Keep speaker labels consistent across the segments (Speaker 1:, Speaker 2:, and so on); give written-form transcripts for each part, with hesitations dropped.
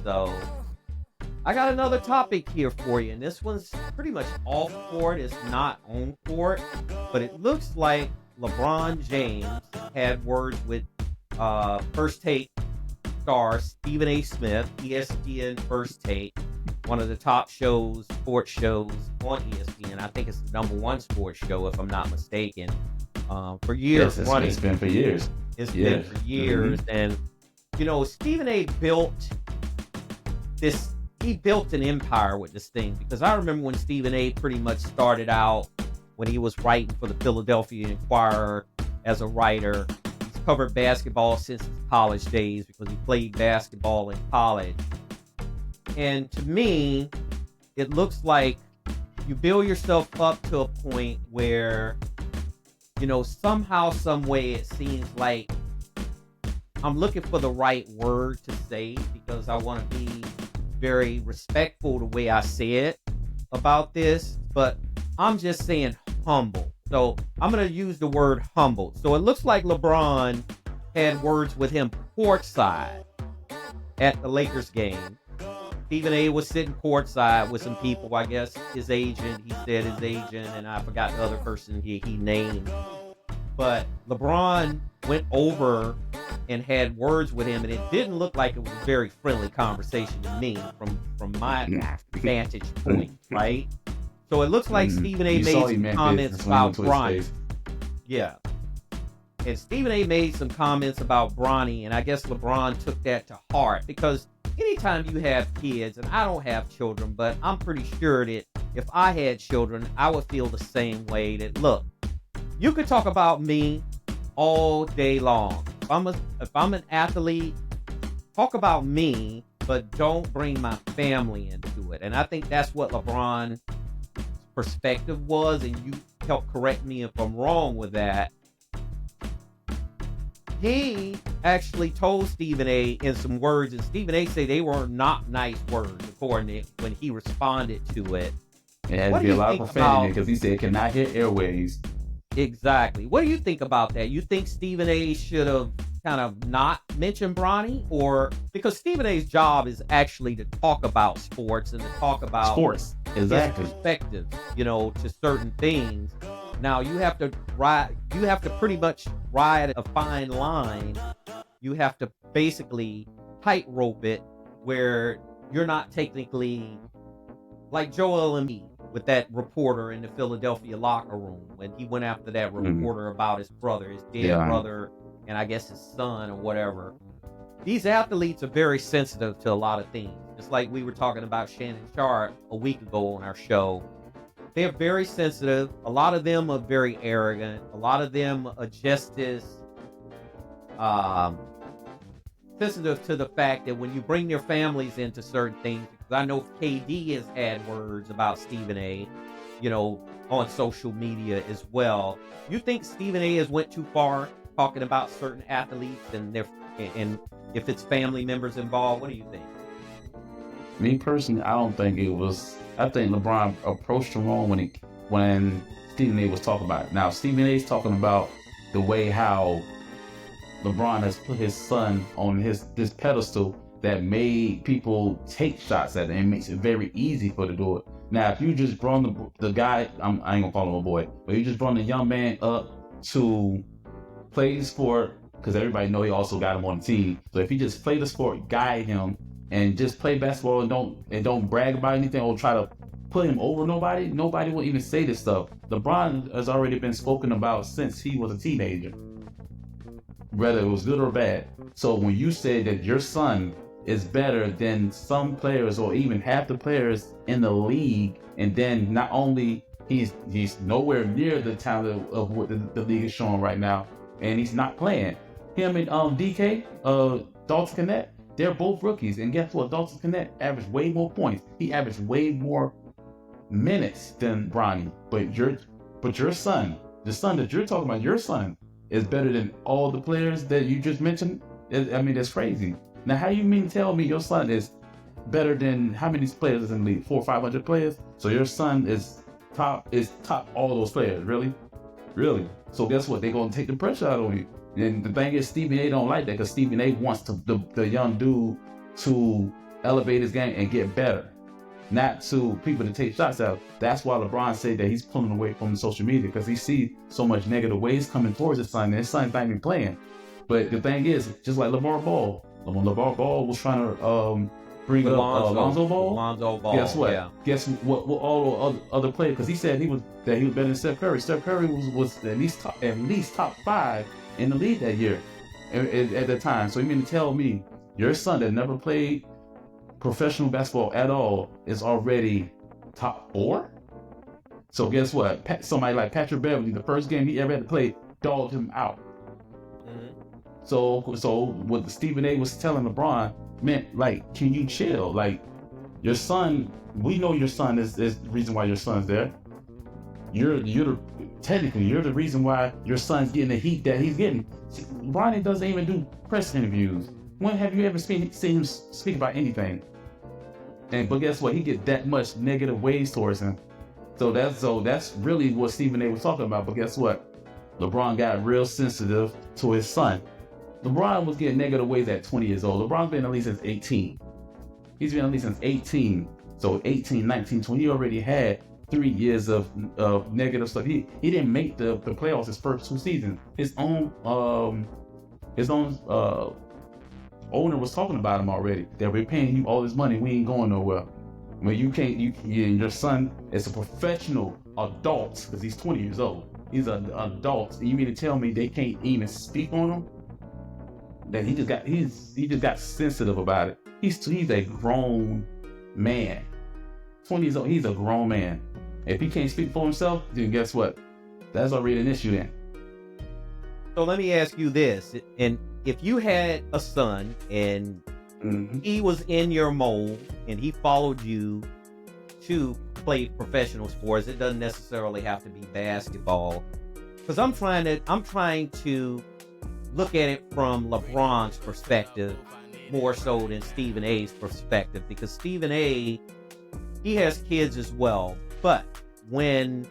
Speaker 1: So I got another topic here for you, and this one's pretty much off court. It's not on court, but it looks like LeBron James had words with First Take star Stephen A. Smith, ESPN First Take, one of the top shows, sports shows on ESPN. I think it's the #1 sports show, if I'm not mistaken. For years running.
Speaker 2: It's been for years.
Speaker 1: It's been for years. And, Stephen A. built an empire with this thing, because I remember when Stephen A. pretty much started out when he was writing for the Philadelphia Inquirer as a writer. He's covered basketball since his college days because he played basketball in college. And to me, it looks like you build yourself up to a point where, somehow, some way it seems like I'm looking for the right word to say, because I want to be very respectful the way I say it about this, but I'm just saying humble. So I'm going to use the word humble. So it looks like LeBron had words with him courtside at the Lakers game. Stephen A. was sitting courtside with some people, I guess his agent, he said his agent, and I forgot the other person he named. But LeBron went over and had words with him, and it didn't look like it was a very friendly conversation to me from my vantage point, right? So it looks like Stephen A. made some comments about Bronny. Yeah. And Stephen A. made some comments about Bronny, and I guess LeBron took that to heart, because anytime you have kids, and I don't have children, but I'm pretty sure that if I had children, I would feel the same way. That, look, you could talk about me all day long. If I'm an athlete, talk about me, but don't bring my family into it. And I think that's what LeBron's perspective was, and you help correct me if I'm wrong with that. He actually told Stephen A. in some words, and Stephen A. said they were not nice words, according to when he responded to it.
Speaker 2: It had to be a lot of profanity, because he said it cannot hit airways.
Speaker 1: Exactly. What do you think about that? You think Stephen A. should have kind of not mentioned Bronny? Or because Stephen A.'s job is actually to talk about sports and to talk about
Speaker 2: sports, exactly,
Speaker 1: his perspective, to certain things. Now you have to pretty much ride a fine line. You have to basically tightrope it where you're not technically like Joel Embiid with that reporter in the Philadelphia locker room when he went after that reporter about his brother, his dead brother, and I guess his son or whatever. These athletes are very sensitive to a lot of things. Just like we were talking about Shannon Sharp a week ago on our show. They're very sensitive. A lot of them are very arrogant. A lot of them are just as sensitive to the fact that when you bring their families into certain things, because I know KD has had words about Stephen A., on social media as well. You think Stephen A. has went too far talking about certain athletes and if it's family members involved? What do you think?
Speaker 2: Me personally, I don't think it was. I think LeBron approached him wrong when Stephen A. was talking about it. Now, Stephen A. is talking about the way how LeBron has put his son on this pedestal that made people take shots at it and makes it very easy for to do it. Now, if you just brought the guy, I ain't gonna call him a boy, but you just brought the young man up to play the sport, because everybody know he also got him on the team. So if he just play the sport, guide him, and just play basketball and don't brag about anything or try to put him over nobody will even say this stuff. LeBron has already been spoken about since he was a teenager, whether it was good or bad. So when you say that your son is better than some players or even half the players in the league, and then not only he's nowhere near the talent of what the league is showing right now, and he's not playing. Him and DK, Dalton Connect, they're both rookies, and guess what? Dalton Connect averaged way more points. He averaged way more minutes than Bronny. But your son, the son that you're talking about, your son is better than all the players that you just mentioned. I mean, that's crazy. Now, how you mean tell me your son is better than how many players is in the league? 400 or 500 players. So your son is top all those players. Really? So guess what? They're gonna take the pressure out on you. And the thing is, Stephen A. don't like that, because Stephen A. wants the young dude to elevate his game and get better, not to people to take shots out. That's why LeBron said that he's pulling away from social media, because he sees so much negative waves coming towards his son, and his son's not even playing. But the thing is, just like LeVar Ball, when LeVar Ball was trying to bring up Lonzo Ball, guess what?
Speaker 1: Yeah.
Speaker 2: Guess what all the other players, because he said he was better than Steph Curry. Steph Curry was at least top 5 in the league that year at the time. So you mean to tell me your son that never played professional basketball at all is already top 4? So guess what? Somebody like Patrick Beverly, the first game he ever had to play, dogged him out. So what Stephen A was telling LeBron meant, like, can you chill? Like, your son, we know your son is the reason why your son's there. Technically you're the reason why your son's getting the heat that he's getting. LeBron doesn't even do press interviews. When have you ever seen him speak about anything? But guess what? He gets that much negative waves towards him. So that's really what Stephen A was talking about. But guess what? LeBron got real sensitive to his son. LeBron was getting negative waves at 20 years old. LeBron's been in the league since 18. He's been in the league since 18. So 18, 19, 20, he already had 3 years of negative stuff. He didn't make the playoffs his first 2 seasons. His own owner was talking about him already. That we're paying you all this money, we ain't going nowhere. When you can't, your son is a professional adult, because he's 20 years old. He's an adult. And you mean to tell me they can't even speak on him? That he just got sensitive about it. He's a grown man. 20 years old, he's a grown man. If he can't speak for himself, then guess what? That's already an issue then.
Speaker 1: So let me ask you this, and if you had a son and he was in your mold and he followed you to play professional sports, it doesn't necessarily have to be basketball. Because I'm trying to look at it from LeBron's perspective more so than Stephen A's perspective, because Stephen A, he has kids as well. But when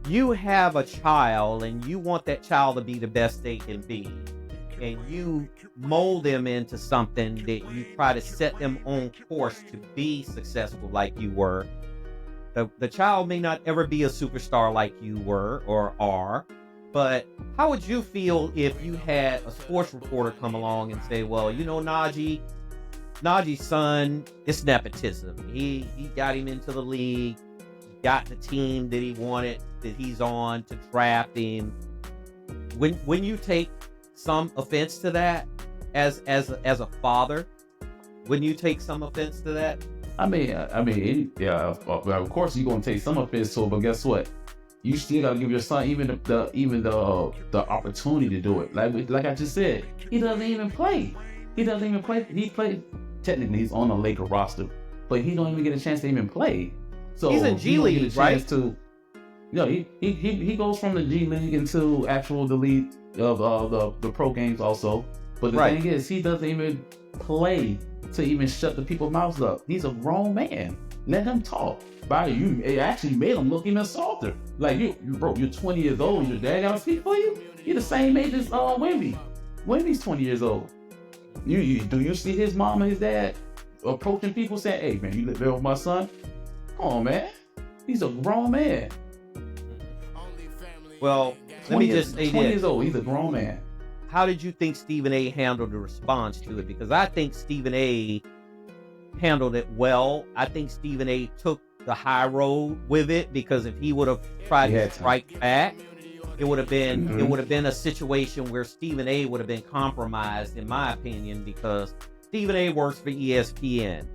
Speaker 1: you have a child and you want that child to be the best they can be, and you mold them into something that you try to set them on course to be successful like you were, the child may not ever be a superstar like you were or are. But how would you feel if you had a sports reporter come along and say, well, you know, Najee's son, it's nepotism. He got him into the league, got the team that he wanted, that he's on, to draft him. When you take some offense to that as a father, wouldn't you take some offense to that?
Speaker 2: I mean, yeah, of course you're gonna take some offense to it, but guess what? You still gotta give your son even the opportunity to do it. Like I just said, he doesn't even play. He played, technically he's on the Laker roster, but he don't even get a chance to even play. So
Speaker 1: he's in G League, right?
Speaker 2: He goes from the G League into the league of the pro games also. But the thing is, he doesn't even play to even shut the people's mouths up. He's a grown man. Let him talk. It actually made him look even softer. Like, you're 20 years old, your dad gotta speak for you? You're the same age as Wemby. Wemby's 20 years old. Do you see his mom and his dad approaching people saying, hey man, you live there with my son? Come on, man. He's a grown man.
Speaker 1: Well, let me just say
Speaker 2: 20 years old, he's a grown man.
Speaker 1: How did you think Stephen A handled the response to it? Because I think Stephen A handled it well. I think Stephen A took the high road with it, because if he would have tried to strike back, it would have been a situation where Stephen A would have been compromised, in my opinion, because Stephen A works for ESPN.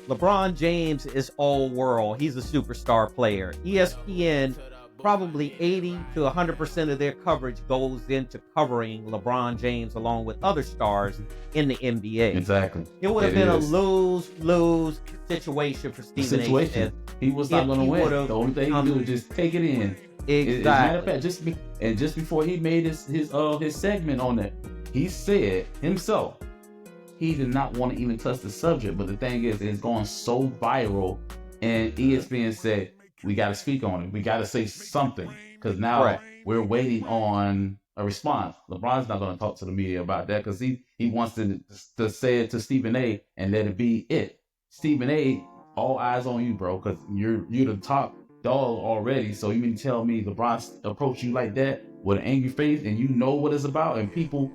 Speaker 1: LeBron James is all world. He's a superstar player. ESPN, probably 80 to 100% of their coverage goes into covering LeBron James along with other stars in the NBA.
Speaker 2: Exactly.
Speaker 1: It would have been a lose-lose situation for Stephen A.
Speaker 2: He was not going to win. The only thing he could do was just take it in.
Speaker 1: Exactly.
Speaker 2: As a matter of fact, just before he made his segment on it, he said himself he did not want to even touch the subject. But the thing is, it's going so viral, and ESPN said, we got to speak on it. We got to say something, because now we're waiting on a response. LeBron's not going to talk to the media about that, because he wants to say it to Stephen A and let it be it. Stephen A, all eyes on you, bro, because you're the top dog already. So you mean to tell me LeBron approached you like that with an angry face, and you know what it's about, and people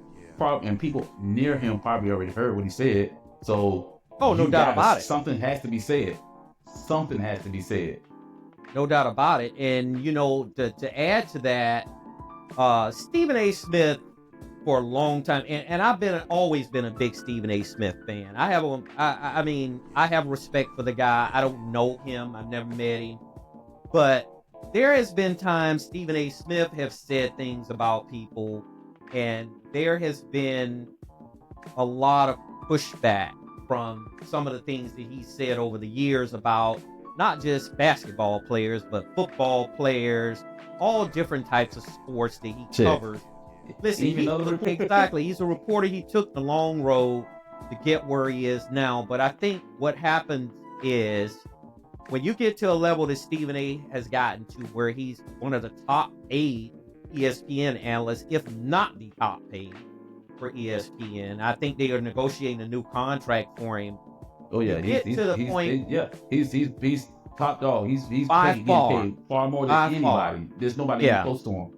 Speaker 2: near him probably already heard what he said. So
Speaker 1: no doubt about it.
Speaker 2: Something has to be said. Something has to be said.
Speaker 1: No doubt about it. And to add to that, Stephen A. Smith, for a long time, and I've always been a big Stephen A. Smith fan. I have respect for the guy. I don't know him. I've never met him, but there has been times Stephen A. Smith have said things about people, and there has been a lot of pushback from some of the things that he said over the years about not just basketball players, but football players, all different types of sports that he covers. Listen, exactly. He's a reporter. He took the long road to get where he is now. But I think what happens is when you get to a level that Stephen A. has gotten to, where he's one of the top paid ESPN analysts, if not the top paid for ESPN. I think they are negotiating a new contract for him.
Speaker 2: Oh yeah, he's top dog. He's paid far more than anybody. There's nobody close to him.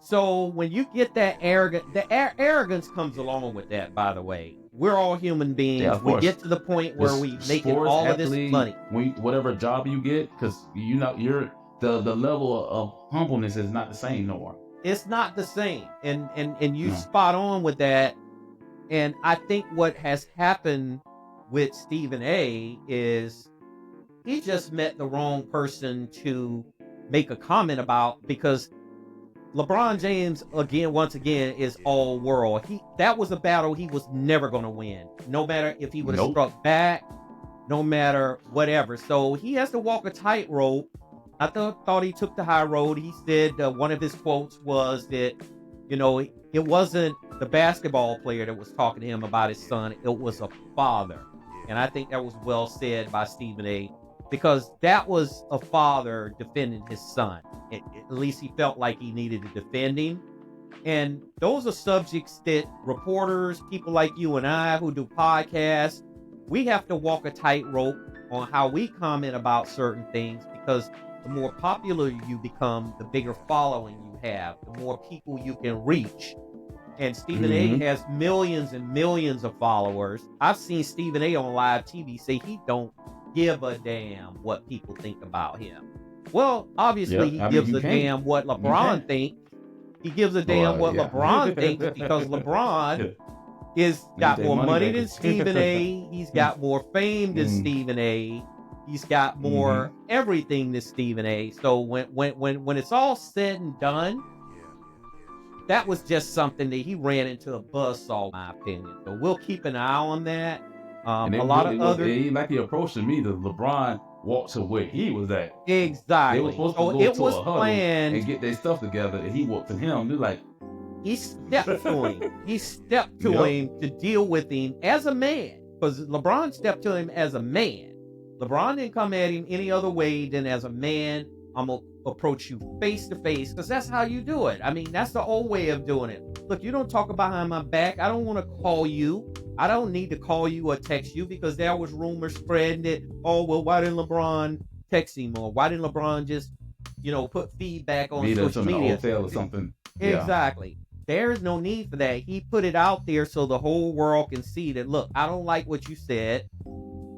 Speaker 1: So when you get that arrogance comes along with that, by the way. We're all human beings. Yeah, we get to the point where we make all of this money.
Speaker 2: Whatever job you get, because you're the level of humbleness is not the same no more.
Speaker 1: It's not the same. And you spot on with that. And I think what has happened with Stephen A. is he just met the wrong person to make a comment about, because LeBron James, once again, is all world. That was a battle he was never going to win, no matter if he would have struck back, no matter whatever. So he has to walk a tightrope. I thought he took the high road. He said one of his quotes was that, it wasn't the basketball player that was talking to him about his son. It was a father. And I think that was well said by Stephen A., because that was a father defending his son. At least he felt like he needed to defend him. And those are subjects that reporters, people like you and I who do podcasts, we have to walk a tightrope on how we comment about certain things, because the more popular you become, the bigger following you have, the more people you can reach. And Stephen A. has millions and millions of followers. I've seen Stephen A. on live TV say he don't give a damn what people think about him. Well, obviously he gives a damn what LeBron thinks. He gives a damn what LeBron thinks, because LeBron got more money than Stephen A. He's got more fame than Stephen A. He's got more everything than Stephen A. So when it's all said and done, that was just something that he ran into a buzzsaw, in my opinion. So we'll keep an eye on that. Like
Speaker 2: he approached me, the LeBron walked to where he was at.
Speaker 1: Exactly.
Speaker 2: They were supposed to go to a huddle and get their stuff together, and he walked to him. They're like,
Speaker 1: he stepped to him. He stepped to him to deal with him as a man, because LeBron stepped to him as a man. LeBron didn't come at him any other way than as a man. I'm gonna approach you face to face, because that's how you do it. I mean, that's the old way of doing it. Look, you don't talk behind my back. I don't want to call you. I don't need to call you or text you, because there was rumors spreading that, why didn't LeBron text him, or why didn't LeBron just, put feedback on social media
Speaker 2: or something?
Speaker 1: Exactly. There's no need for that. He put it out there so the whole world can see that, look, I don't like what you said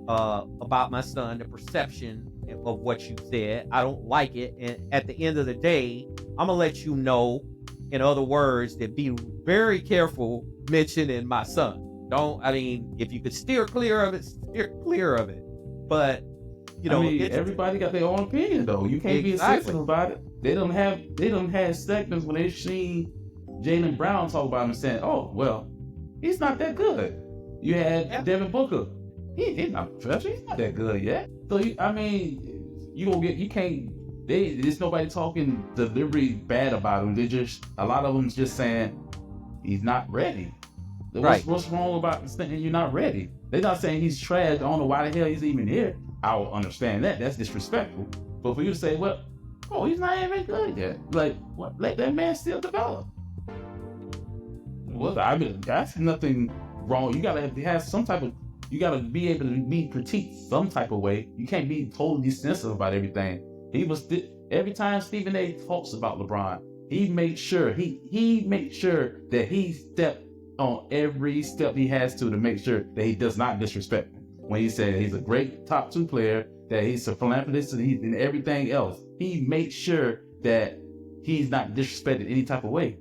Speaker 1: about my son, the perception of what you said. I don't like it. And at the end of the day, I'm going to let you know, in other words, that be very careful mentioning my son. If you could steer clear of it, steer clear of it. But,
Speaker 2: everybody got their own opinion, though. You can't be sensitive about it. They don't have segments when they see Jaylen Brown talk about him saying, he's not that good. You had Devin Booker. He's not professional. He's not that good yet. So, there's nobody talking deliberately bad about him. A lot of them just saying he's not ready. What's wrong about saying you're not ready? They're not saying he's trash. I don't know why the hell he's even here. I'll understand that. That's disrespectful. But for you to say, he's not even good yet. Let that man still develop. Well, that's nothing wrong. You gotta have some type of You got to be able to be critiqued some type of way. You can't be totally sensitive about everything. Every time Stephen A. talks about LeBron, he makes sure that he stepped on every step he has to make sure that he does not disrespect him. When he said he's a great top 2 player, that he's a philanthropist and everything else, he makes sure that he's not disrespected any type of way.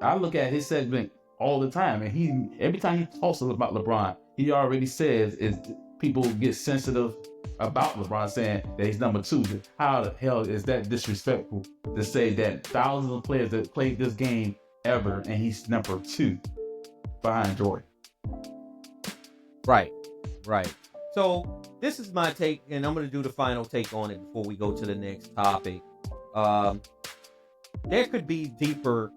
Speaker 2: I look at his segment all the time, and every time he talks about LeBron, he already says is people get sensitive about LeBron, saying that he's number 2. How the hell is that disrespectful to say that thousands of players that played this game ever, and he's number 2 behind Jordan?
Speaker 1: Right. So this is my take, and I'm going to do the final take on it before we go to the next topic. There could be deeper,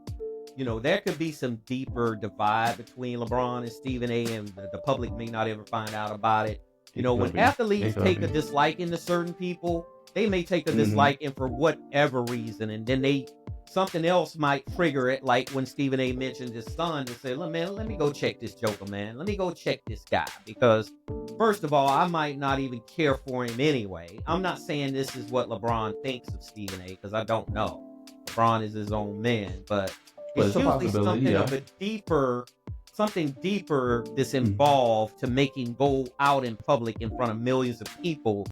Speaker 1: there could be some deeper divide between LeBron and Stephen A, and the public may not ever find out about it. When athletes take a disliking to certain people, they may take a disliking for whatever reason, and then something else might trigger it, like when Stephen A mentioned his son, to say, look, man, let me go check this joker, man. Let me go check this guy. Because, first of all, I might not even care for him anyway. I'm not saying this is what LeBron thinks of Stephen A, because I don't know. LeBron is his own man, but it's usually something of a something deeper that's involved to make him go out in public in front of millions of people